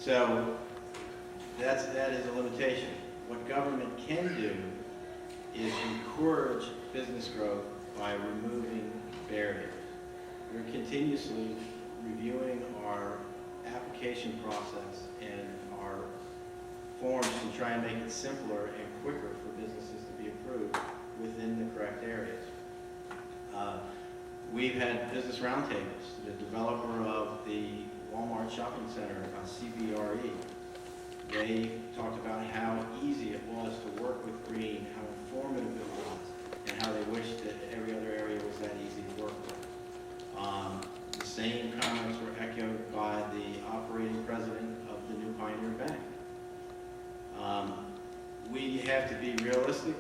So that is a limitation. What government can do is encourage business growth by removing barriers. We're continuously reviewing our application process and our forms to try and make it simpler and quicker for businesses to be approved within the correct areas. We've had business roundtables. The developer of the Walmart shopping center, CBRE, they talked about how easy it was to work with Greene, how informative it was, and how they wished that every other area was that easy to work with. The same comments were echoed by the operating president of the New Pioneer Bank. We have to be realistic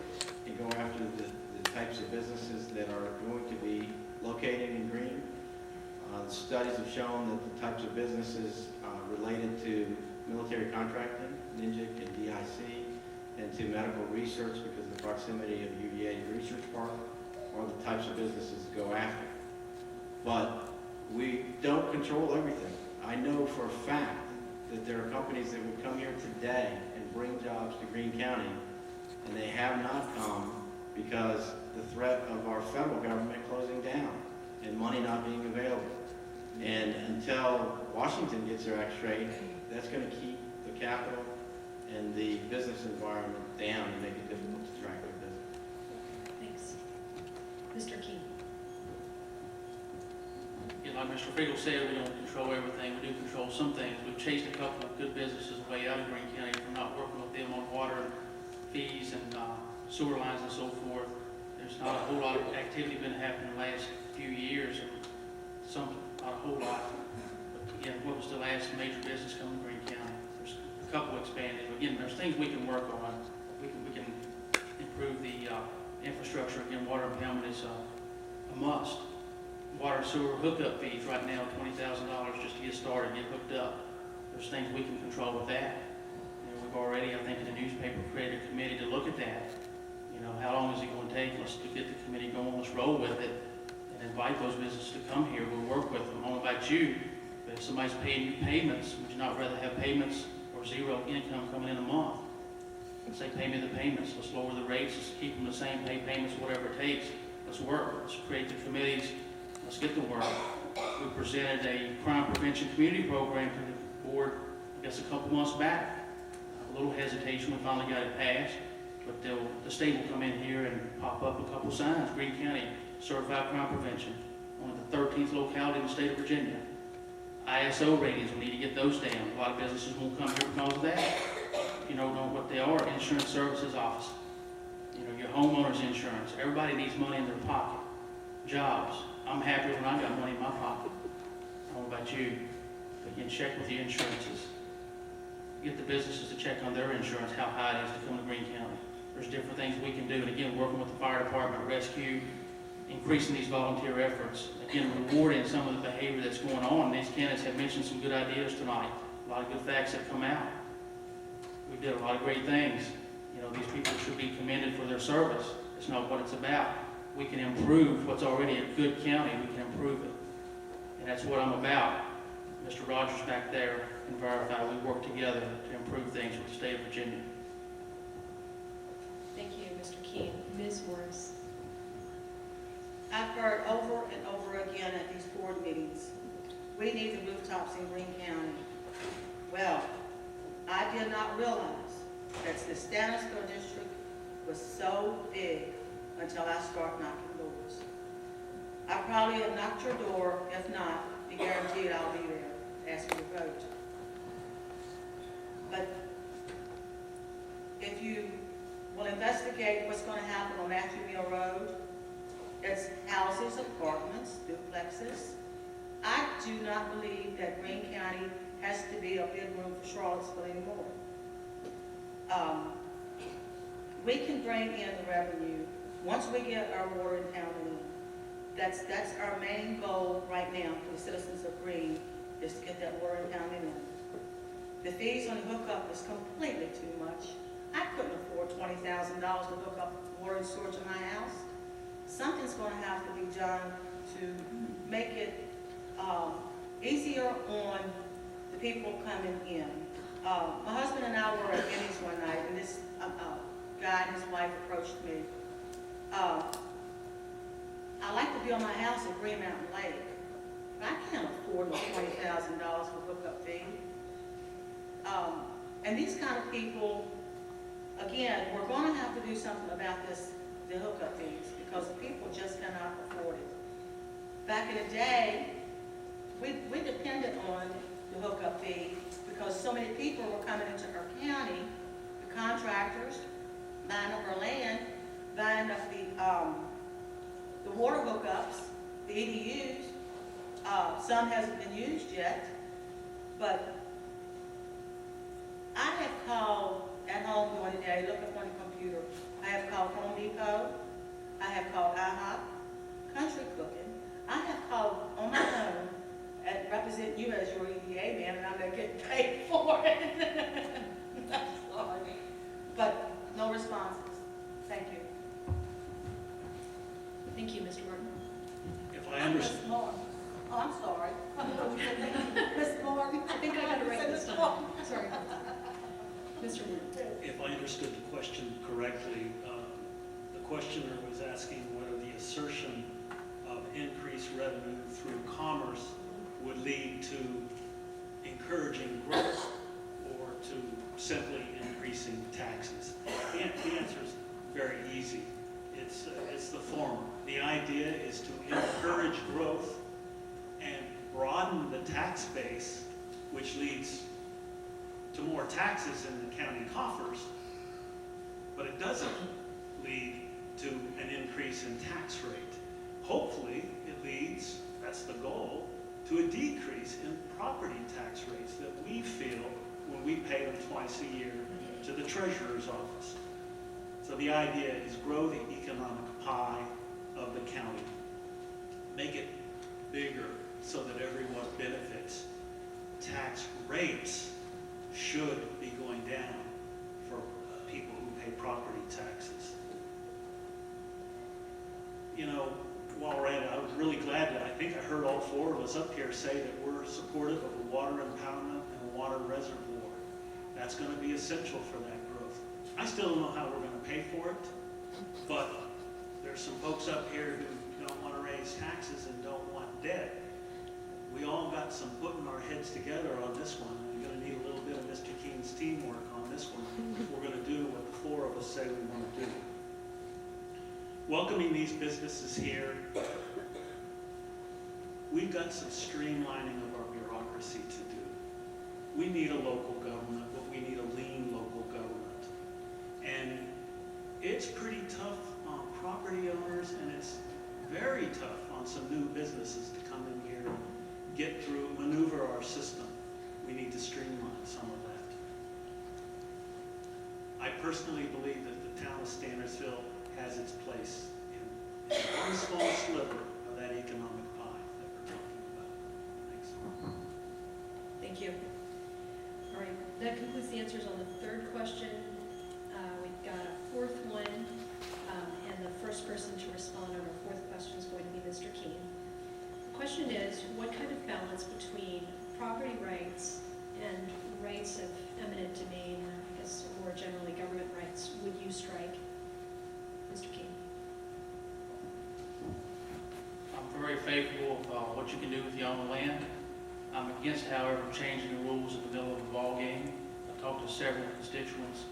and go after the types of businesses that are going to be located in Greene. Studies have shown that the types of businesses related to military contracting, NINJIC and DIC, and to medical research because of the proximity of UVA Research Park are the types of businesses to go after. But we don't control everything. I know for a fact that there are companies that would come here today and bring jobs to Greene County, and they have not come because the threat of our federal government closing down and money not being available. And until Washington gets their act straight, that's going to keep the capital and the business environment down and make it difficult to attract their business. Thanks. Mr. Keene. Yeah, like Mr. Friedel said, we don't control everything. We do control some things. We've chased a couple of good businesses away out of Greene County from not working with them on water fees and sewer lines and so forth. There's not a whole lot of activity been happening in the last few years. Not a whole lot. But again, what was the last major business coming to Greene County? There's a couple expanded. Again, there's things we can work on. We can improve the infrastructure. Again, water impoundment is a must. Water and sewer hookup fees right now, $20,000 just to get started, get hooked up. There's things we can control with that. You know, we've already, I think, in the newspaper created a committee to look at that. You know, how long is it going to take? Let's get the committee going. Let's roll with it and invite those businesses to come here. We'll work with them. I won't invite you, but if somebody's paying you payments, would you not rather have payments or zero income coming in a month? Let's say, pay me the payments. Let's lower the rates. Let's keep them the same. Pay payments, whatever it takes. Let's work. Let's create the committees. Let's get to work. We presented a crime prevention community program to the board, I guess, a couple months back. A little hesitation. We finally got it passed. But the state will come in here and pop up a couple signs. Greene County Certified Crime Prevention. One of the 13th locality in the state of Virginia. ISO ratings, we need to get those down. A lot of businesses won't come here because of that. You know what they are, insurance services office. You know, your homeowner's insurance. Everybody needs money in their pocket. Jobs. I'm happy when I got money in my pocket. I don't know about you, but you can check with the insurances. Get the businesses to check on their insurance, how high it is to come to Greene County. There's different things we can do, and again, working with the fire department, rescue, increasing these volunteer efforts. Again, rewarding some of the behavior that's going on. These candidates have mentioned some good ideas tonight. A lot of good facts have come out. We did a lot of great things. You know, these people should be commended for their service. It's not what it's about. We can improve what's already a good county. We can improve it. And that's what I'm about. Mr. Rogers back there and Verify, we work together to improve things with the state of Virginia. Thank you, Mr. Keene. Ms. Morris. I've heard over and over again at these board meetings, we need the rooftops in Greene County. Well, I did not realize that the Stanardsville district was so big until I start knocking doors. I probably have knocked your door. If not, be guaranteed I'll be there asking to vote. But if you will investigate what's going to happen on Matthew Mill Road, it's houses, apartments, duplexes. I do not believe that Greene County has to be a big room for Charlottesville anymore. We can bring in the revenue once we get our water impoundment in. That's our main goal right now for the citizens of Greene, is to get that water impoundment in. The fees on the hookup is completely too much. I couldn't afford $20,000 to hook up water and sewage in my house. Something's going to have to be done to make it easier on the people coming in. My husband and I were at Denny's one night, and this guy and his wife approached me. I like to build my house at Green Mountain Lake, but I can't afford the $20,000 for hookup fee. And these kind of people, again, we're going to have to do something about this, the hookup fees, because the people just cannot afford it. Back in the day, we depended on the hookup fee because so many people were coming into our county, the contractors, buying up our land, buying up the water hookups, the EDUs. Some hasn't been used yet, but I have called at home during the day, look up on the computer. I have called Home Depot. I have called IHOP, Country Cooking. I have called on my own and represent you as your EDA man, and I'm not getting paid for it. I'm sorry. But no responses. Thank you. Thank you, Mr. Martin. If I understand, Ms. Moore. Oh, I'm sorry. Ms. Moore. I think I got it right this time. Sorry. Mr. Martin. if I understood the question correctly, the questioner was asking whether the assertion of increased revenue through commerce would lead to encouraging growth or to simply increasing taxes. The answer is very easy. It's the former. The idea is to encourage growth and broaden the tax base, which leads to more taxes in the county coffers, but it doesn't lead to an increase in tax rate. Hopefully, it leads, that's the goal, to a decrease in property tax rates that we feel when we pay them twice a year to the treasurer's office. So the idea is grow the economic pie of the county. Make it bigger so that everyone benefits. Tax rates should be going down for people who pay property taxes. You know, while we're at it, I was really glad that I think I heard all four of us up here say that we're supportive of a water impoundment and a water reservoir. That's going to be essential for that growth. I still don't know how we're going to pay for it, but there's some folks up here who don't want to raise taxes and don't want debt. We all got some putting our heads together on this one. We're going to need a little bit of Mr. Keene's teamwork on this one if we're going to do what the four of us say we want to do. Welcoming these businesses here, we've got some streamlining of our bureaucracy to do. We need a local government, but we need a lean local government. And it's pretty tough on property owners, and it's very tough on some new businesses to come in here and get through, maneuver our system. We need to streamline some of that. I personally believe that the town of Stanardsville has its place in one small sliver of that economic pie that we're talking about. Thanks. Thank you. All right, that concludes the answers on the third question. We've got a fourth one, and the first person to respond on our fourth question is going to be Mr. Keene. The question is, what kind of balance between property rights and rights of eminent domain, I guess more generally government rights, would you strike? Mr. Keene. I'm very favorable of what you can do with your own land. I'm against, however, changing the rules in the middle of a ball game. I talked to several constituents.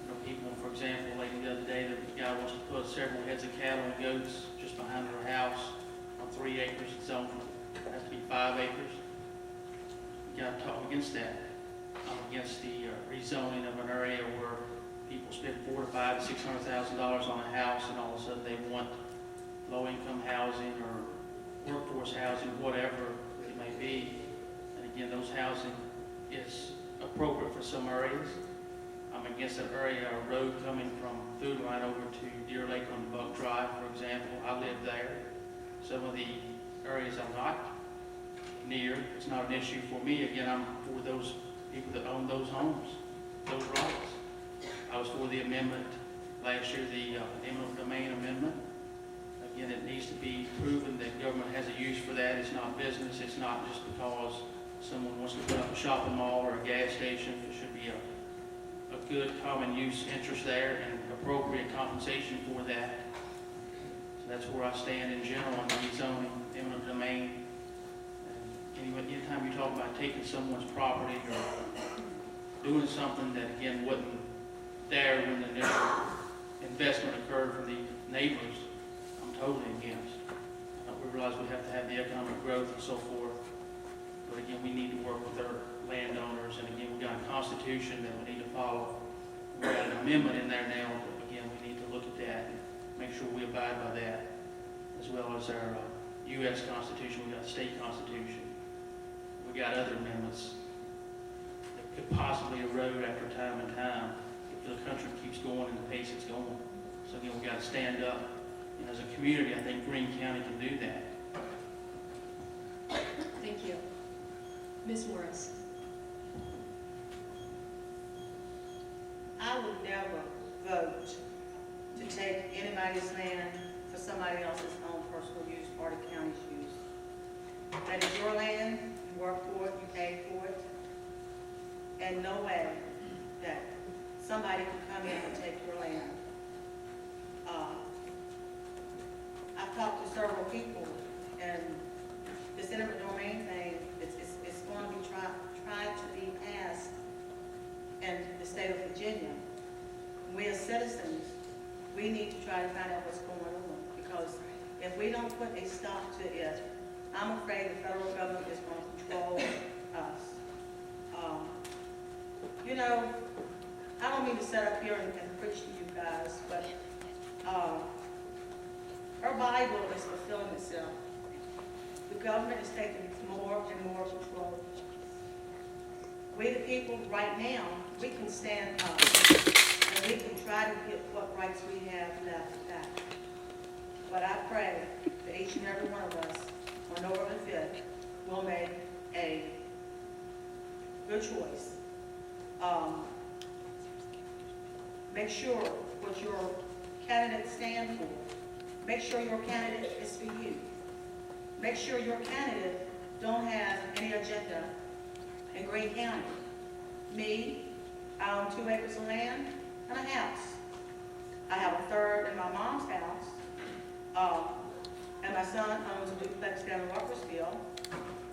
You know, people, for example, like the other day, the guy wants to put several heads of cattle and goats just behind their house on 3 acres. It's zoned, it has to be 5 acres. You got to talk against that. I'm against the rezoning of an area where people spend $400,000 to $500,000 to $600,000 on a house, and all of a sudden they want low-income housing or workforce housing, whatever it may be. And again, those housing is appropriate for some areas. I'm against an area, a road coming from Food Line over to Deer Lake on Buck Drive, for example. I live there. Some of the areas I'm not near, it's not an issue for me. Again, I'm for those people that own those homes, those rights. I was for the amendment last year, the eminent domain amendment. Again, it needs to be proven that government has a use for that. It's not business. It's not just because someone wants to put up a shopping mall or a gas station, there should be a good common use interest there and appropriate compensation for that. So that's where I stand in general on rezoning, eminent domain. And anytime you talk about taking someone's property or doing something that, again, wasn't there when the initial investment occurred from the neighbors, I'm totally against. We realize we have to have the economic growth and so forth, but again, we need to work with our landowners, and again, we've got a constitution that we need to follow. We've got an amendment in there now, but again, we need to look at that and make sure we abide by that, as well as our U.S. Constitution. We've got a state constitution. We've got other amendments that could possibly erode after time and time if the country keeps going in the pace it's going. So again, we've got to stand up. And as a community, I think Greene County can do that. Thank you. Ms. Morris? I would never vote to take anybody's land for somebody else's own personal use or the county's use. That is your land, you work for it, you pay for it, and no way that somebody can come in and take your land. I've talked to several people, and this eminent domain thing, it's going to be tried to be passed in the state of Virginia. We as citizens, we need to try to find out what's going on, because if we don't put a stop to it, I'm afraid the federal government is going to control us. You know, I don't mean to sit up here and preach to you guys, but our Bible is fulfilling itself. The government is taking more and more control. We the people right now, we can stand up and we can try to get what rights we have left back. But I pray that each and every one of us on November 5th will make a good choice. Make sure what your candidate stands for. Make sure your candidate is for you. Make sure your candidate don't have any agenda in Greene County. Me, I own 2 acres of land and a house. I have a third in my mom's house, and my son owns a duplex down in Walkersville.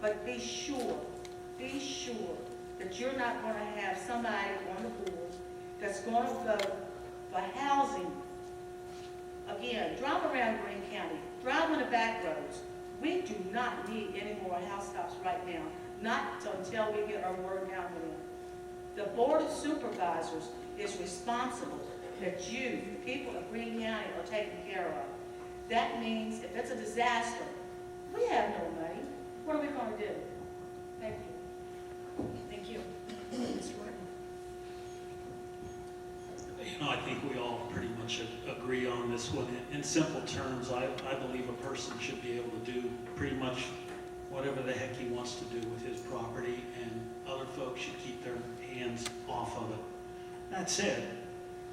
But be sure that you're not going to have somebody on the board that's going to vote for housing. Again, drive around Greene County, drive on the back roads. We do not need any more housetops right now, not until we get our word down with them. The Board of Supervisors is responsible that you, the people of Greene County, are taken care of. That means if it's a disaster, we have no money. What are we going to do? Thank you. Thank you. Ms. Horton? You know, I think we all pretty much agree on this one. In simple terms, I believe a person should be able to do pretty much whatever the heck he wants to do with his property, and other folks should keep their hands off of it. That said,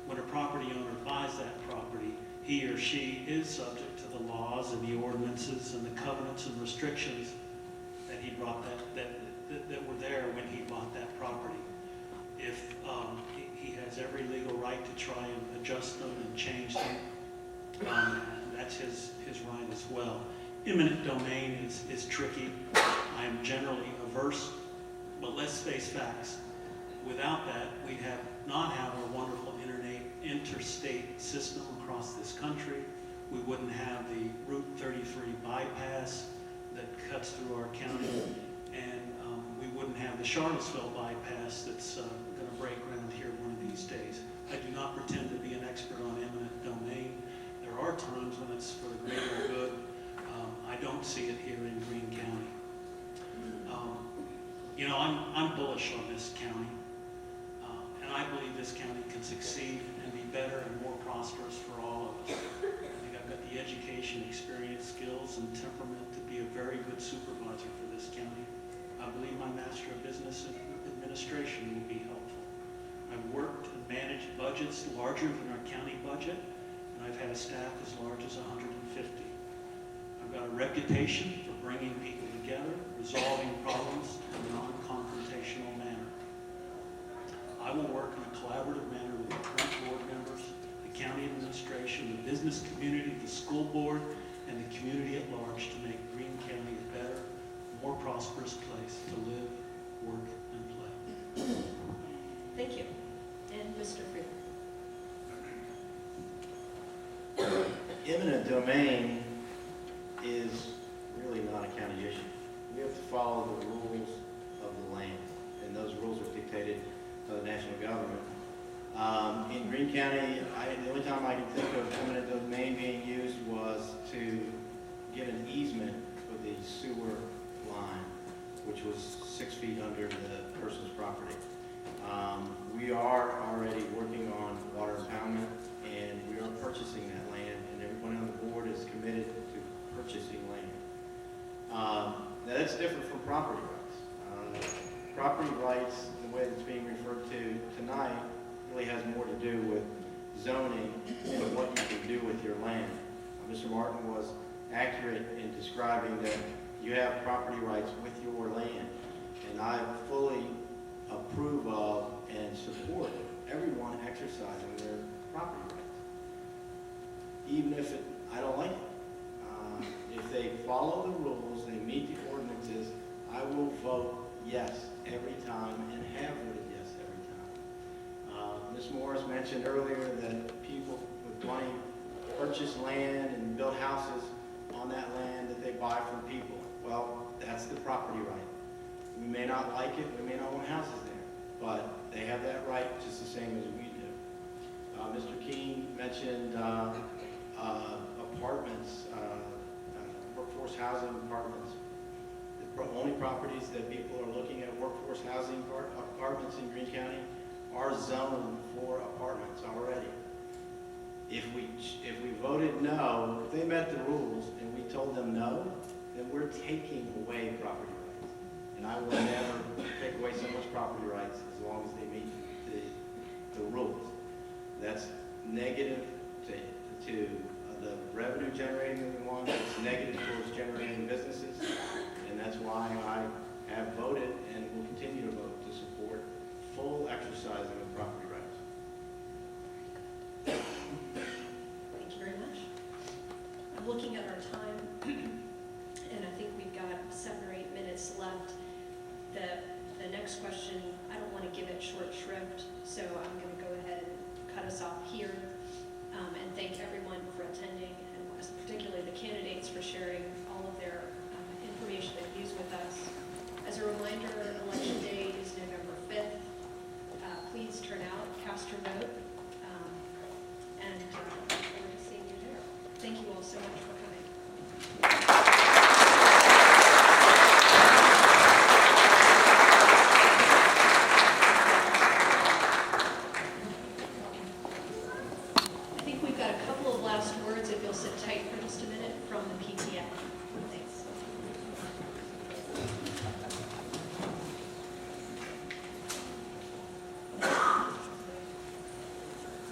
when a property owner buys that property, he or she is subject to the laws and the ordinances and the covenants and restrictions that he brought that were there when he bought that property. If he has every legal right to try and adjust them and change them, that's his right as well. Eminent domain is tricky. I am generally averse, but let's face facts. Without that, we'd not have a wonderful interstate system across this country. We wouldn't have the Route 33 bypass that cuts through our county, and we wouldn't have the Charlottesville bypass that's going to break ground here one of these days. I do not pretend to be an expert on eminent domain. There are times when it's for the greater good. I don't see it here in Greene County. You know, I'm bullish on this county, and I believe this county can succeed and be better and more prosperous for all of us. I think I've got the education, experience, skills, and temperament to be a very good supervisor for this county. I believe my Master of Business Administration will be helpful. I've worked and managed budgets larger than our county budget, and I've had a staff as large as 150. I I've got a reputation for bringing people together, resolving problems in a non-confrontational manner. I will work in a collaborative manner with the current board members, the county administration, the business community, the school board, and the community at large to make Greene County a better, more prosperous place to live, work, and play. Thank you. And Mr. Freeman. Eminent domain is really not a county issue. We have to follow the rules of the land, and those rules are dictated by the national government. In Greene County, the only time I can think of eminent domain being used was to get an easement for the sewer line, which was 6 feet under the person's property. We are already working on water impoundment, and we are purchasing that land, and everyone on the board is committed to purchasing land. Now, that's different from property rights. Property rights, the way it's being referred to tonight, really has more to do with zoning and what you can do with your land. Mr. Martin was accurate in describing that you have property rights with your land, and I fully approve of and support everyone exercising their property rights, even if I don't like it. If they follow the rules, they meet the ordinances, I will vote yes every time and have voted yes every time. Ms. Morris mentioned earlier that people with money purchase land and build houses on that land that they buy from people. Well, that's the property right. We may not like it, we may not own houses there, but they have that right just the same as we do. Mr. Keene mentioned apartments, workforce housing apartments. The only properties that people are looking at workforce housing apartments in Greene County are zoned for apartments already. If we voted no, if they met the rules and we told them no, then we're taking away property rights. And I will never take away someone's property rights as long as they meet the rules. That's negative to the revenue generating that we want. It's negative towards generating businesses. And that's why I have voted and will continue to vote to support full exercising of property rights. Thank you very much. I'm looking at our time, and I think we've got 7 or 8 minutes left. The next question, I don't want to give it short shrift, so I'm going to go ahead and cut us off here. And thank everyone for attending, and particularly the candidates for sharing all of their information they've used with us. As a reminder, Election Day is November 5th. Please turn out, cast your vote, and look forward to seeing you there. Thank you all so much for coming. I think we've got a couple of last words, if you'll sit tight for just a minute, from the PTA. Thanks.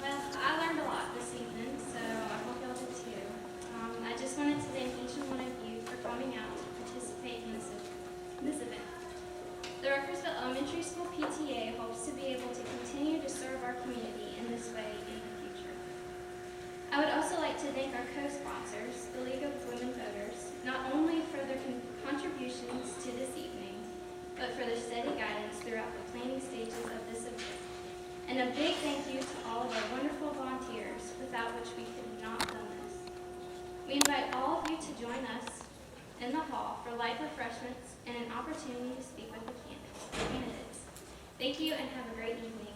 Well, I learned a lot this evening, so I hope y'all did too. I just wanted to thank each and one of you for coming out to participate in this event. The Ruckersville Elementary School PTA hopes to be able to continue to serve our community in this way in the future. I would also like to thank our co-sponsors, the League of Women Voters, not only for their contributions to this evening, but for their steady guidance throughout the planning stages of this event. And a big thank you to all of our wonderful volunteers, without which we could not have done this. We invite all of you to join us in the hall for light refreshments and an opportunity to speak with the candidates. Thank you and have a great evening.